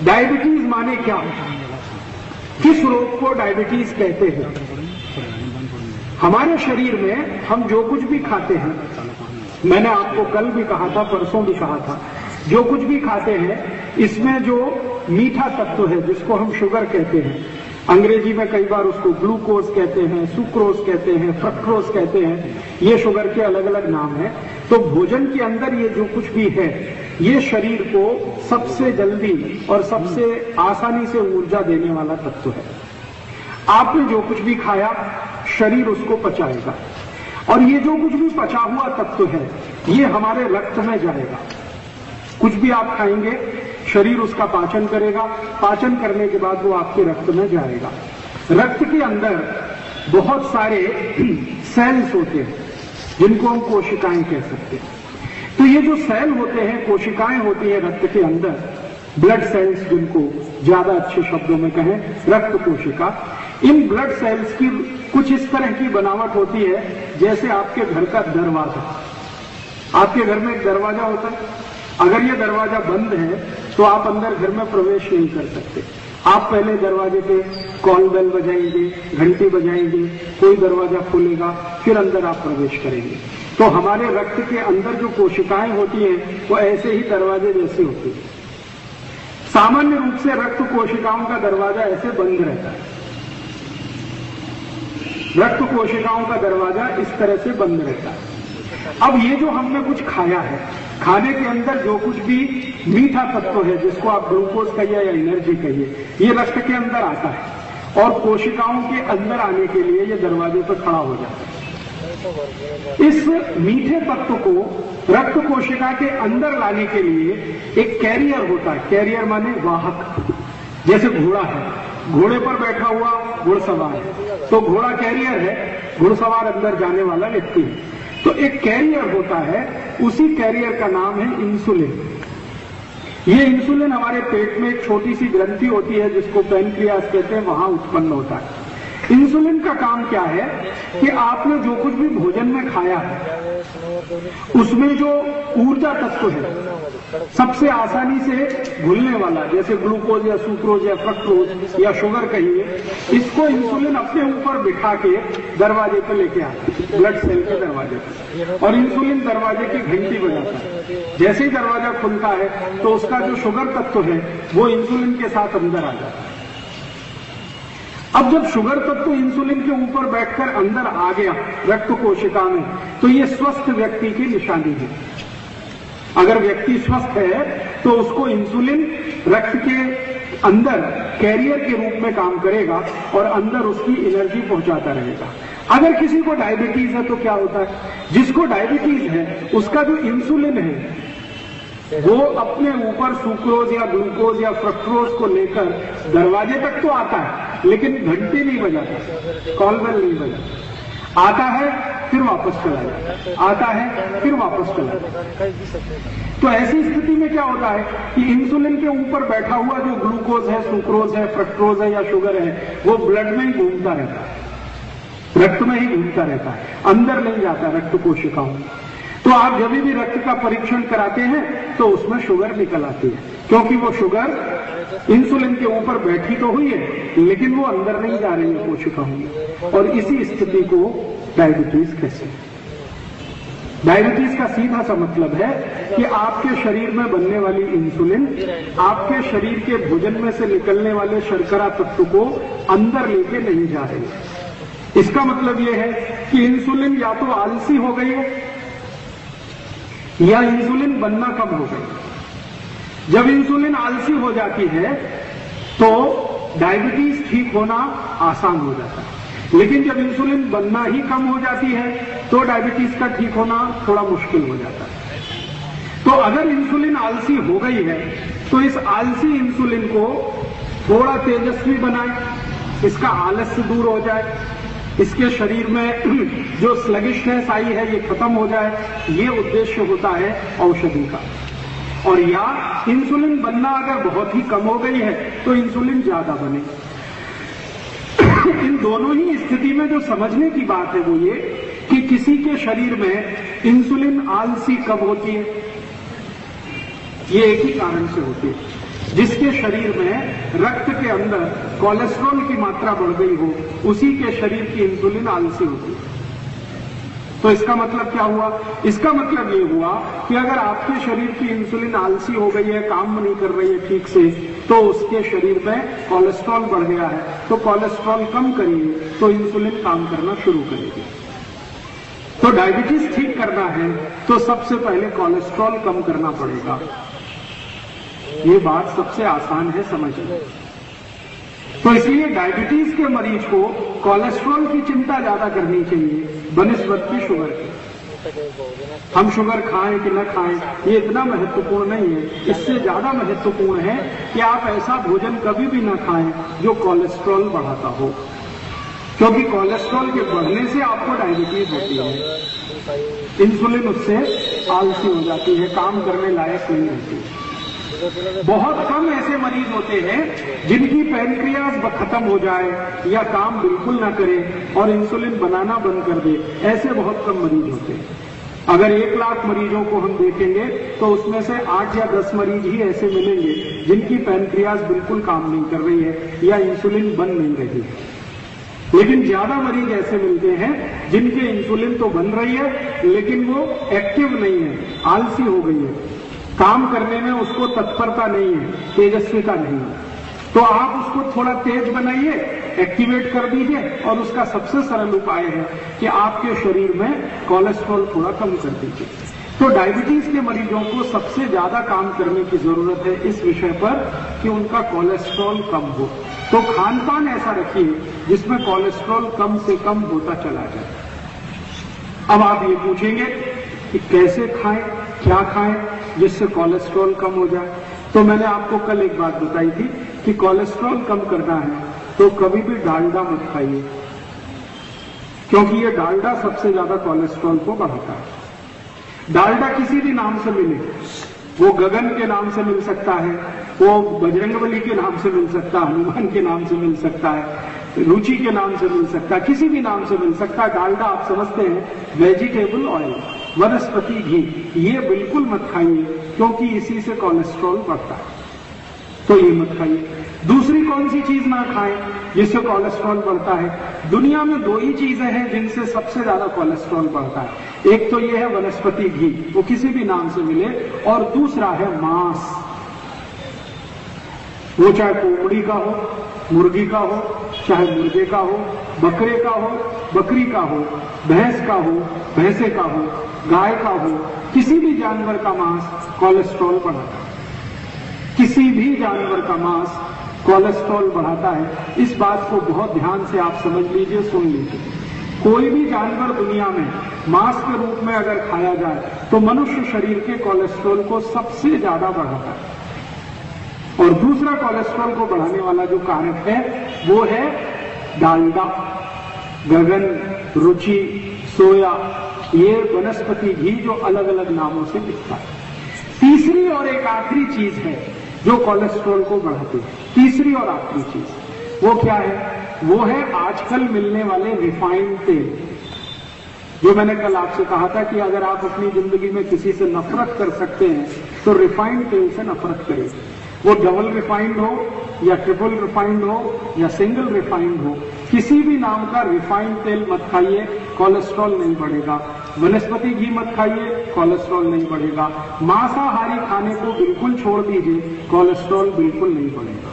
Diabetes माने क्या? किस रोग को डायबिटीज कहते हैं? हमारे शरीर में हम जो कुछ भी खाते हैं, मैंने आपको कल भी कहा था, परसों भी कहा था, जो कुछ भी खाते हैं इसमें जो मीठा तत्व है जिसको हम शुगर कहते हैं, अंग्रेजी में कई बार उसको ग्लूकोज कहते हैं, सुक्रोज कहते हैं, फ्रक्टोज कहते हैं, ये शुगर के अलग अलग नाम हैं। तो भोजन के अंदर ये जो कुछ भी है ये शरीर को सबसे जल्दी और सबसे आसानी से ऊर्जा देने वाला तत्व है। आपने जो कुछ भी खाया शरीर उसको पचाएगा, और ये जो कुछ भी पचा हुआ तत्व है ये हमारे रक्त में जाएगा। कुछ भी आप खाएंगे शरीर उसका पाचन करेगा, पाचन करने के बाद वो आपके रक्त में जाएगा। रक्त के अंदर बहुत सारे सेल्स होते हैं जिनको हम कोशिकाएं कह सकते हैं। तो ये जो सेल होते हैं, कोशिकाएं होती हैं रक्त के अंदर, ब्लड सेल्स जिनको ज्यादा अच्छे शब्दों में कहें रक्त कोशिका, इन ब्लड सेल्स की कुछ इस तरह की बनावट होती है जैसे आपके घर का दरवाजा। आपके घर में एक दरवाजा होता है, अगर ये दरवाजा बंद है तो आप अंदर घर में प्रवेश नहीं कर सकते। आप पहले दरवाजे पे कॉल बेल बजाएंगे, घंटी बजाएंगे, कोई दरवाजा खुलेगा, फिर अंदर आप प्रवेश करेंगे। तो हमारे रक्त के अंदर जो कोशिकाएं होती हैं वो ऐसे ही दरवाजे जैसे होती है। सामान्य रूप से रक्त कोशिकाओं का दरवाजा ऐसे बंद रहता है, रक्त कोशिकाओं का दरवाजा इस तरह से बंद रहता है। अब ये जो हमने कुछ खाया है, खाने के अंदर जो कुछ भी मीठा तत्व है जिसको आप ग्लूकोज कहिए या एनर्जी कहिए, ये रक्त के अंदर आता है और कोशिकाओं के अंदर आने के लिए ये दरवाजे पर खड़ा हो जाता है। इस मीठे तत्व को रक्त कोशिका के अंदर लाने के लिए एक कैरियर होता है। कैरियर माने वाहक। जैसे घोड़ा है, घोड़े पर बैठा हुआ घुड़सवार है, तो घोड़ा कैरियर है, घुड़सवार अंदर जाने वाला व्यक्ति है। तो एक कैरियर होता है, उसी कैरियर का नाम है इंसुलिन। ये इंसुलिन हमारे पेट में एक छोटी सी ग्रंथि होती है जिसको पैनक्रियास कहते हैं, वहां उत्पन्न होता है। इंसुलिन का काम क्या है कि आपने जो कुछ भी भोजन में खाया है उसमें जो ऊर्जा तत्व है सबसे आसानी से घुलने वाला, जैसे ग्लूकोज या सुक्रोज या फ्रक्टोज या शुगर कहिए, इसको इंसुलिन अपने ऊपर बिठा के दरवाजे पर लेके आता है, ब्लड सेल के दरवाजे पर, और इंसुलिन दरवाजे की घंटी बजाता है। जैसे ही दरवाजा खुलता है तो उसका जो शुगर तत्व है वो इंसुलिन के साथ अंदर आ जाता है। अब जब शुगर तत्व इंसुलिन के ऊपर बैठकर अंदर आ गया रक्त कोशिका में, तो ये स्वस्थ व्यक्ति की निशानी है। अगर व्यक्ति स्वस्थ है तो उसको इंसुलिन रक्त के अंदर कैरियर के रूप में काम करेगा और अंदर उसकी एनर्जी पहुंचाता रहेगा। अगर किसी को डायबिटीज है तो क्या होता है, जिसको डायबिटीज है उसका जो इंसुलिन है वो अपने ऊपर सुक्रोज या ग्लूकोज या फ्रक्टोज को लेकर दरवाजे तक तो आता है लेकिन घंटी नहीं बजाता, कॉल बेल नहीं बजाता। आता है फिर वापस चला जाता, आता है फिर वापस चला जाता। तो ऐसी स्थिति में क्या होता है कि इंसुलिन के ऊपर बैठा हुआ जो ग्लूकोज है, सुक्रोज है, फ्रक्टोज है या शुगर है, वो ब्लड में ही घूमता रहता है, रक्त में ही घूमता रहता है, अंदर नहीं जाता रक्त कोशिकाओं। तो आप जब भी रक्त का परीक्षण कराते हैं तो उसमें शुगर निकल आती है, क्योंकि वो शुगर इंसुलिन के ऊपर बैठी तो हुई है लेकिन वो अंदर नहीं जा रही है कोशिकाओं में। और इसी स्थिति को डायबिटीज कहते हैं। डायबिटीज का सीधा सा मतलब है कि आपके शरीर में बनने वाली इंसुलिन आपके शरीर के भोजन में से निकलने वाले शर्करा तत्व को अंदर लेके नहीं जा रही है। इसका मतलब यह है कि इंसुलिन या तो आलसी हो गई है या इंसुलिन बनना कम हो गई। जब इंसुलिन आलसी हो जाती है तो डायबिटीज ठीक होना आसान हो जाता है, लेकिन जब इंसुलिन बनना ही कम हो जाती है तो डायबिटीज का ठीक होना थोड़ा मुश्किल हो जाता है। तो अगर इंसुलिन आलसी हो गई है तो इस आलसी इंसुलिन को थोड़ा तेजस्वी बनाए, इसका आलस्य दूर हो जाए, इसके शरीर में जो स्लगिशनेस आई है ये खत्म हो जाए, ये उद्देश्य होता है औषधि का। और या इंसुलिन बनना अगर बहुत ही कम हो गई है तो इंसुलिन ज्यादा बने। इन दोनों ही स्थिति में जो समझने की बात है वो ये कि किसी के शरीर में इंसुलिन आलसी कब होती है, ये एक ही कारण से होती है। जिसके शरीर में रक्त के अंदर कोलेस्ट्रॉल की मात्रा बढ़ गई हो, उसी के शरीर की इंसुलिन आलसी होती है। तो इसका मतलब क्या हुआ? इसका मतलब ये हुआ कि अगर आपके शरीर की इंसुलिन आलसी हो गई है, काम नहीं कर रही है ठीक से, तो उसके शरीर में कोलेस्ट्रॉल बढ़ गया है। तो कोलेस्ट्रॉल कम करिए तो इंसुलिन काम करना शुरू करेगी। तो डायबिटीज ठीक करना है तो सबसे पहले कोलेस्ट्रॉल कम करना पड़ेगा। ये बात सबसे आसान है समझना। तो इसलिए डायबिटीज के मरीज को कोलेस्ट्रॉल की चिंता ज्यादा करनी चाहिए बनिस्बत की शुगर की। हम शुगर खाएं कि न खाएं ये इतना महत्वपूर्ण नहीं है। इससे ज्यादा महत्वपूर्ण है कि आप ऐसा भोजन कभी भी न खाएं जो कोलेस्ट्रॉल बढ़ाता हो, क्योंकि कोलेस्ट्रॉल के बढ़ने से आपको डायबिटीज होती है। इंसुलिन उससे आलसी हो जाती है, काम करने लायक नहीं रहती। बहुत कम ऐसे मरीज होते हैं जिनकी पैनक्रियाज खत्म हो जाए या काम बिल्कुल ना करे और इंसुलिन बनाना बंद कर दे। ऐसे बहुत कम मरीज होते हैं। अगर 1 लाख मरीजों को हम देखेंगे तो उसमें से 8 या 10 मरीज ही ऐसे मिलेंगे जिनकी पैनक्रियाज बिल्कुल काम नहीं कर रही है या इंसुलिन बन नहीं रही है। लेकिन ज्यादा मरीज ऐसे मिलते हैं जिनके इंसुलिन तो बन रही है लेकिन वो एक्टिव नहीं है, आलसी हो गई है, काम करने में उसको तत्परता नहीं है, तेजस्विता नहीं है। तो आप उसको थोड़ा तेज बनाइए, एक्टिवेट कर दीजिए और उसका सबसे सरल उपाय है कि आपके शरीर में कोलेस्ट्रॉल थोड़ा कम कर दीजिए। तो डायबिटीज के मरीजों को सबसे ज्यादा काम करने की जरूरत है इस विषय पर कि उनका कोलेस्ट्रॉल कम हो। तो खान पान ऐसा रखिए जिसमें कोलेस्ट्रॉल कम से कम होता चला जाए। अब आप ये पूछेंगे कि कैसे खाएं, क्या खाएं जिससे कोलेस्ट्रॉल कम हो जाए। तो मैंने आपको कल एक बात बताई थी कि कोलेस्ट्रॉल कम करना है तो कभी भी डालडा मत खाइए, क्योंकि ये डालडा सबसे ज्यादा कोलेस्ट्रॉल को बढ़ाता है। डालडा किसी भी नाम से मिले, वो गगन के नाम से मिल सकता है, वो बजरंगबली के नाम से मिल सकता है, हनुमान के नाम से मिल सकता है, रुचि के नाम से मिल सकता है, किसी भी नाम से मिल सकता है। डालडा आप समझते हैं वेजिटेबल ऑयल, वनस्पति घी, ये बिल्कुल मत खाइए क्योंकि इसी से कोलेस्ट्रॉल बढ़ता है। तो ये मत खाइए। दूसरी कौन सी चीज ना खाएं जिससे कोलेस्ट्रॉल बढ़ता है? दुनिया में 2 ही चीजें हैं जिनसे सबसे ज्यादा कोलेस्ट्रॉल बढ़ता है। एक तो ये है वनस्पति घी, वो किसी भी नाम से मिले, और दूसरा है मांस। वो चाहे कोमड़ी का हो, मुर्गी का हो, चाहे मुर्गे का हो, बकरे का हो, बकरी का हो, भैंस का हो, भैंसे का हो, गाय का हो, किसी भी जानवर का मांस कोलेस्ट्रॉल बढ़ाता है। किसी भी जानवर का मांस कोलेस्ट्रॉल बढ़ाता है। इस बात को बहुत ध्यान से आप समझ लीजिए, सुन लीजिए। कोई भी जानवर दुनिया में मांस के रूप में अगर खाया जाए तो मनुष्य शरीर के कोलेस्ट्रॉल को सबसे ज्यादा बढ़ाता है। और दूसरा कोलेस्ट्रॉल को बढ़ाने वाला जो कारक है वो है डालडा, गगन, रुचि, सोया, ये वनस्पति घी जो अलग अलग नामों से बिकता है। तीसरी और एक आखिरी चीज है जो कोलेस्ट्रॉल को बढ़ाती है। तीसरी और आखिरी चीज वो क्या है? वो है आजकल मिलने वाले रिफाइंड तेल। जो मैंने कल आपसे कहा था कि अगर आप अपनी जिंदगी में किसी से नफरत कर सकते हैं तो रिफाइंड तेल से नफरत करें। वो डबल रिफाइंड हो या ट्रिपल रिफाइंड हो या सिंगल रिफाइंड हो, किसी भी नाम का रिफाइंड तेल मत खाइए, कोलेस्ट्रॉल नहीं बढ़ेगा। वनस्पति घी मत खाइए, कोलेस्ट्रॉल नहीं बढ़ेगा। मांसाहारी खाने को बिल्कुल छोड़ दीजिए, कोलेस्ट्रॉल बिल्कुल नहीं बढ़ेगा।